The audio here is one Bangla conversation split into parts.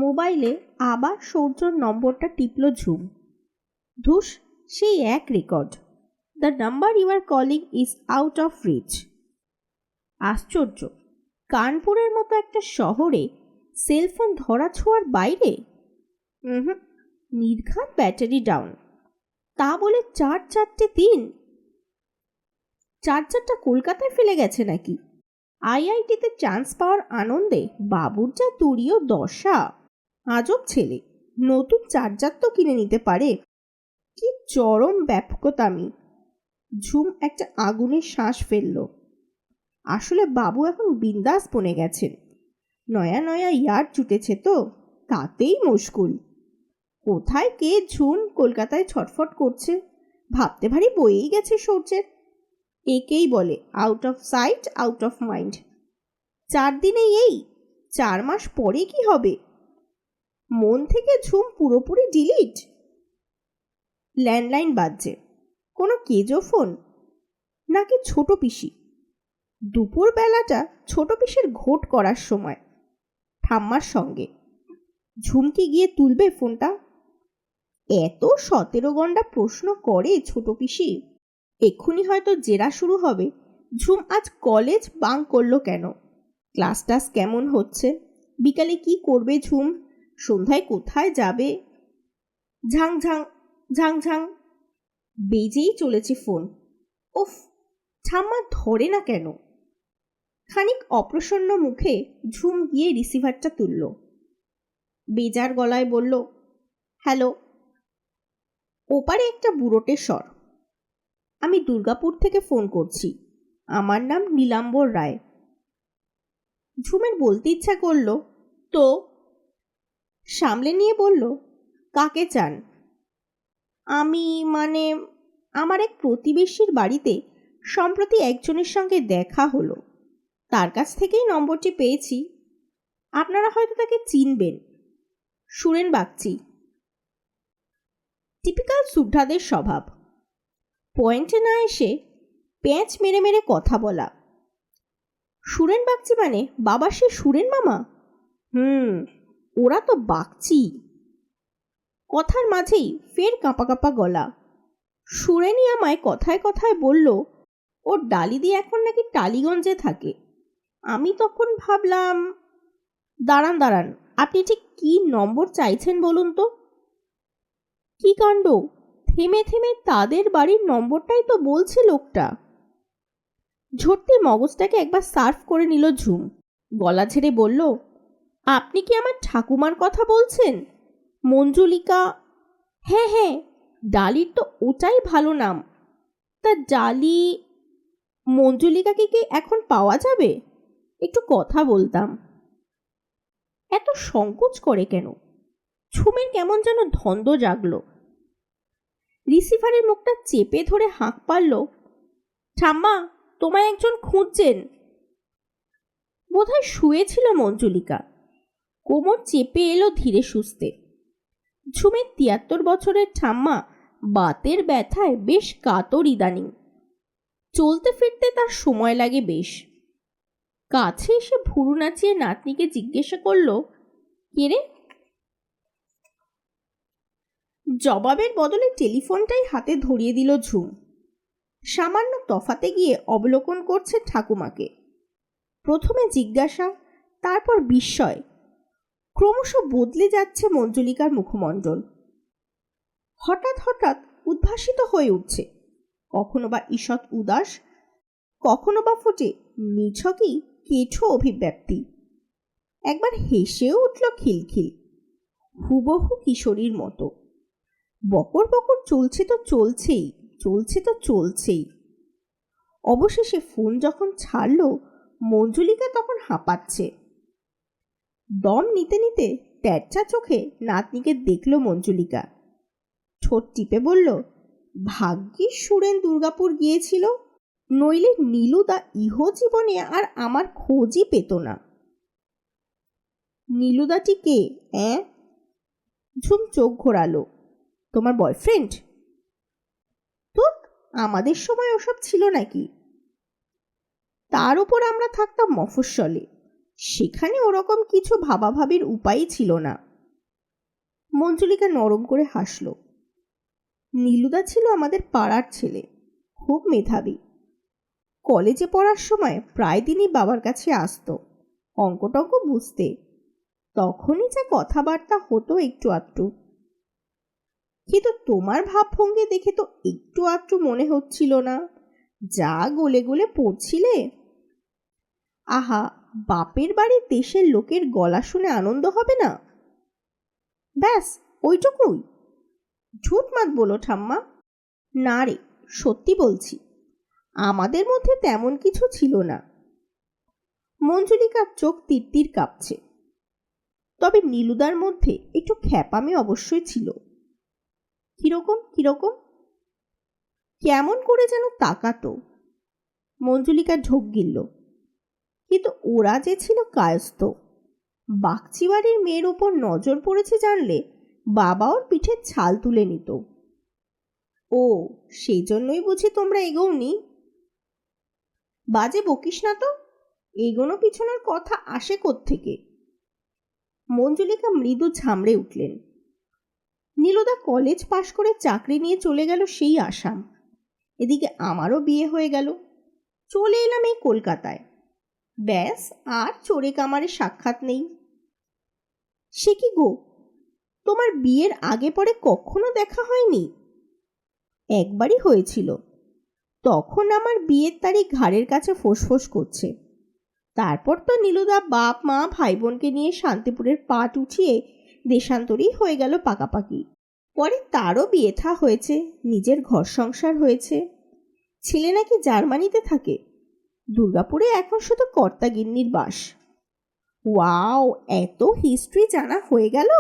মোবাইলে আবার সৌর্যর নম্বরটা টিপল ঝুম। ধুস, সেই এক record. The number you are calling is out of reach. আশ্চর্য, কানপুরের মতো একটা শহরে সেলফোন ধরা ছোঁয়ার বাইরে। নির্ঘাত ব্যাটারি ডাউন, তা বলে 4 দিন। চার্জারটা কলকাতায় ফেলে গেছে নাকি? আইআইটিতে চান্স পাওয়ার আনন্দে বাবুর যা তুরীয় দশা। আজব ছেলে, নতুন চার্জার তো কিনে নিতে পারে। কি চরম ব্যাপকতামি। ঝুম একটা আগুনের শ্বাস ফেলল। আসলে বাবু এখন বিন্দাস বনে গেছেন। নয়া নয়া ইয়ার জুটেছে তো, তাতেই মুশকুল। কোথায় কে ঝুম কলকাতায় ছটফট করছে, ভাবতে ভারী বয়েই গেছে সূর্যের। একেই বলে out of sight out of mind. 4 দিনে এই 4 মাস পরে কি হবে? মন থেকে ঝুম পুরোপুরি ডিলিট। ল্যান্ডলাইন বাজছে। কোনো কেজো ফোন নাকি ছোট পিসি? দুপুর বেলাটা ছোট পিসের ঘোট করার সময়, ঠাম্মার সঙ্গে। ঝুমকি গিয়ে তুলবে ফোনটা? এত 17 গন্ডা প্রশ্ন করে ছোট পিসি। এক্ষুনি হয়তো জেরা শুরু হবে, ঝুম আজ কলেজ বাঙ্ক করলো কেন, ক্লাস টাস কেমন হচ্ছে, বিকালে কি করবে ঝুম, সন্ধ্যায় কোথায় যাবে। ঝাং ঝাং ঝাং ঝাং বেজেই চলেছে ফোন। উফ, ঠাম্মা ধরে না কেন? খানিক অপ্রসন্ন মুখে ঝুম গিয়ে রিসিভারটা তুলল। বেজার গলায় বলল, হ্যালো। ওপারে একটা বুড়োটে স্বর। আমি দুর্গাপুর থেকে ফোন করছি, আমার নাম নীলাম্বর রায়। ঝুমের বলতে ইচ্ছা করল তো, সামলে নিয়ে বলল, কাকে চান? আমি আমার এক প্রতিবেশীর বাড়িতে সম্প্রতি একজনের সঙ্গে দেখা হলো, তার কাছ থেকেই নম্বরটি পেয়েছি। আপনারা হয়তো তাকে চিনবেন, সুরেন বাগচি। টিপিক্যাল সুড্ঢাদের স্বভাব, পয়েন্টে না এসে প্যাঁচ মেরে মেরে কথা বলা। সুরেন বাগচি মানে বাবা সে সুরেন মামা? ওরা তো বাগচি। কথার মাঝেই ফের কাঁপা কাঁপা গলা। সুরেনই আমায় কথায় কথায় বলল, ওর ডালিদি এখন নাকি টালিগঞ্জে থাকে। আমি তখন ভাবলাম, দাঁড়ান, আপনি ঠিক কি নম্বর চাইছেন বলুন তো। কি কাণ্ড, থেমে থেমে তাদের বাড়ির নম্বরটাই তো বলছে লোকটা। ঝটতে মগজটাকে একবার সার্ভ করে নিল ঝুম। গলা ঝেড়ে বলল, আপনি কি আমার ঠাকুমার কথা বলছেন? মঞ্জুলিকা? হ্যাঁ, ডালির তো ওটাই ভালো নাম। তা ডালি মঞ্জুলিকাকে কি এখন পাওয়া যাবে? একটু কথা বলতাম। এত সংকোচ করে কেন? ঝুমের কেমন যেন ধন্দ জাগল। রিসিভারের মুখটা চেপে ধরে হাঁক পারল, ঠাম্মা, তোমায় একজন খুঁজছেন। বোধহয় শুয়েছিল মঞ্জুলিকা। কোমর চেপে এলো ধীরে সুস্থে। ঝুমের 73 বছরের ঠাম্মা বাতের ব্যথায় বেশ কাতর ইদানিং। চলতে ফিরতে তার সময় লাগে বেশ। কাছে এসে ভুরু নাচিয়ে নাতনিকে জিজ্ঞাসা করল, কে রে? জবাবের বদলে টেলিফোনটাই হাতে ধরিয়ে দিল ঝুম। সামান্য তফাতে গিয়ে অবলোকন করছে ঠাকুমাকে। প্রথমে জিজ্ঞাসা, তারপর বিস্ময়। ক্রমশ বদলে যাচ্ছে মঞ্জুলিকার মুখমণ্ডল। হঠাৎ হঠাৎ উদ্ভাসিত হয়ে উঠছে, কখনো বা ঈষৎ উদাস, কখনো বা ফোটে নিছকই কেঠো অভিব্যক্তি। একবার হেসেও উঠল খিলখিল, হুবহু কিশোরীর মতো। বকর বকর চলছে তো চলছেই। অবশেষে ফোন যখন ছাড়ল, মঞ্জুলিকা তখন হাঁপাচ্ছে। দম নিতে নিতে তেরচা চোখে নাতনিকে দেখল মঞ্জুলিকা। ঠোঁট টিপে বলল, ভাগ্যিস সুরেন দুর্গাপুর গিয়েছিল, নইলে নীলুদা ইহজীবনে আর আমার খোঁজই পেত না। নীলুদাটি কে? ঝুম চোখ ঘোরালো। তোমার বয়ফ্রেন্ড? তো আমাদের সময় ওসব ছিল নাকি? তার উপর আমরা থাকতাম মফস্বলে, সেখানে ওরকম কিছু ভাবাভাবির উপায়ই ছিল না। মঞ্জুলিকা নরম করে হাসল। নীলুদা ছিল আমাদের পাড়ার ছেলে, খুব মেধাবী। কলেজে পড়ার সময় প্রায় দিনই বাবার কাছে আসতো অঙ্ক বুঝতে। তখনই যা কথাবার্তা হতো একটু আধটু। কিন্তু তোমার ভাবভঙ্গি দেখে তো একটু আধটু মনে হচ্ছিল না, যা গলে গলে পড়ছিলে। আহা, বাপের বাড়ির দেশের লোকের গলা শুনে আনন্দ হবে না? ব্যাস ওইটুকুই? ঝুটমাত বলো ঠাম্মা। না রে, সত্যি বলছি, আমাদের মধ্যে তেমন কিছু ছিল না। মঞ্জুলিকার চোখ তিরতির কাঁপছে। তবে নীলুদার মধ্যে একটু খ্যাপামি অবশ্যই ছিল। কিরকম কিরকম? কেমন করে যেন তাকাতো। মঞ্জুলিকা ঢোক গিলল। কিন্তু ওরা যে ছিল কায়স্থ। বাগচি বাড়ির মেয়ের ওপর নজর পড়েছে জানলে বাবা ওর পিঠে ছাল তুলে নিত। ও, সেই জন্যই বুঝি তোমরা এগোওনি? বাজে বকিস না তো, এগোনো পিছনের কথা আসে কোত্থেকে? মঞ্জুলিকা মৃদু ঝামড়ে উঠলেন। নীলুদা কলেজ পাশ করে চাকরি নিয়ে চলে গেল সেই আসাম। এদিকে আমারও বিয়ে হয়ে গেল, চলে এলাম এই কলকাতায়। ব্যাস, আর চোরে কামারে সাক্ষাৎ নেই। সে কি গো, তোমার বিয়ের আগে পরে কখনো দেখা হয়নি? একবারই হয়েছিল, তখন আমার বিয়ের তারিখ ঘাড়ের কাছে ফোঁস করছে। তারপর তো নীলুদা বাপ মা ভাই বোনকে নিয়ে শান্তিপুরের পাট উঠিয়ে দেশান্তরী হয়ে গেল পাকাপাকি। পরে তারও বিয়ে থা হয়েছে, নিজের ঘর সংসার হয়েছে। ছেলে নাকি জার্মানিতে থাকে, দুর্গাপুরে এখন শুধু কর্তাগিন্নির বাস। ওয়াও, এত হিস্ট্রি জানা হয়ে গেল?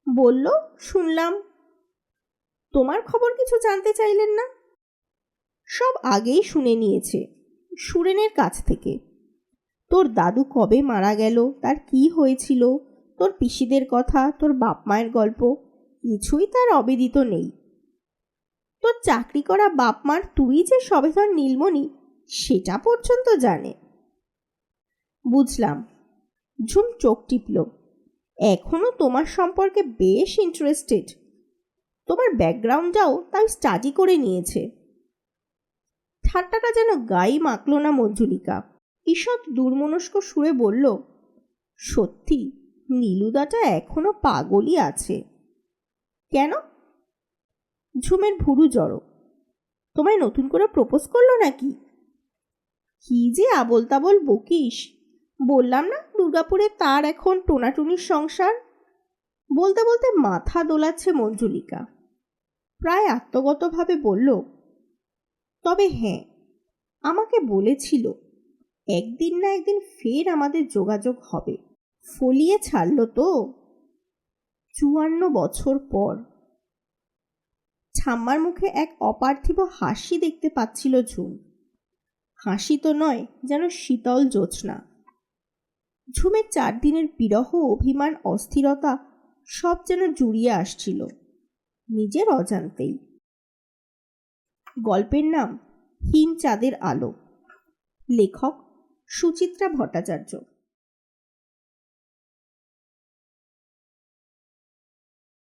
বলল, শুনলাম। তোমার খবর কিছু জানতে চাইলেন না? সব আগেই শুনে নিয়েছে সুরেনের কাছ থেকে। তোর দাদু কবে মারা গেল, তার কি হয়েছিল, তোর পিসিদের কথা, তোর বাপ মায়ের গল্প, কিছুই তার অবিদিত নেই। তোর চাকরি করা বাপ মার তুই যে সবেধন নীলমণি, সেটা পর্যন্ত জানে। বুঝলাম। ঝুম চোখ টিপল। এখনো তোমার সম্পর্কে বেশ ইন্টারেস্টেড। তোমার ব্যাকগ্রাউন্ডটাও তাই স্টাডি করে নিয়েছে। ঠাট্টাটা যেন গায়ে মাখল না মঞ্জুলিকা। ঈষৎ দুর্মনস্ক সুরে বলল, সত্যি নীলুদাটা এখনো পাগলই আছে। কেন? ঝুমের ভুরু জড়ো। তোমায় নতুন করে প্রপোজ করলো নাকি? কি যে আবোল তাবোল বকিস! বললাম না দুর্গাপুরে তার এখন টোনাটুনির সংসার। বলতে বলতে মাথা দোলাচ্ছে মঞ্জুলিকা। প্রায় আত্মগতভাবে বলল, তবে হ্যাঁ, আমাকে বলেছিল একদিন না একদিন ফের আমাদের যোগাযোগ হবে। ফলিয়ে ছাড়ল তো 54 বছর পর। ঠাম্মার মুখে এক অপার্থিব হাসি দেখতে পাচ্ছিল ঝুম। হাসি তো নয়, যেন শীতল জ্যোৎস্না। ঝুমের 4 দিনের বিরহ, অভিমান, অস্থিরতা সব যেন জুড়িয়ে আসছিল নিজের অজান্তেই। গল্পের নাম হিম চাঁদের আলো। লেখক সুচিত্রা ভট্টাচার্য।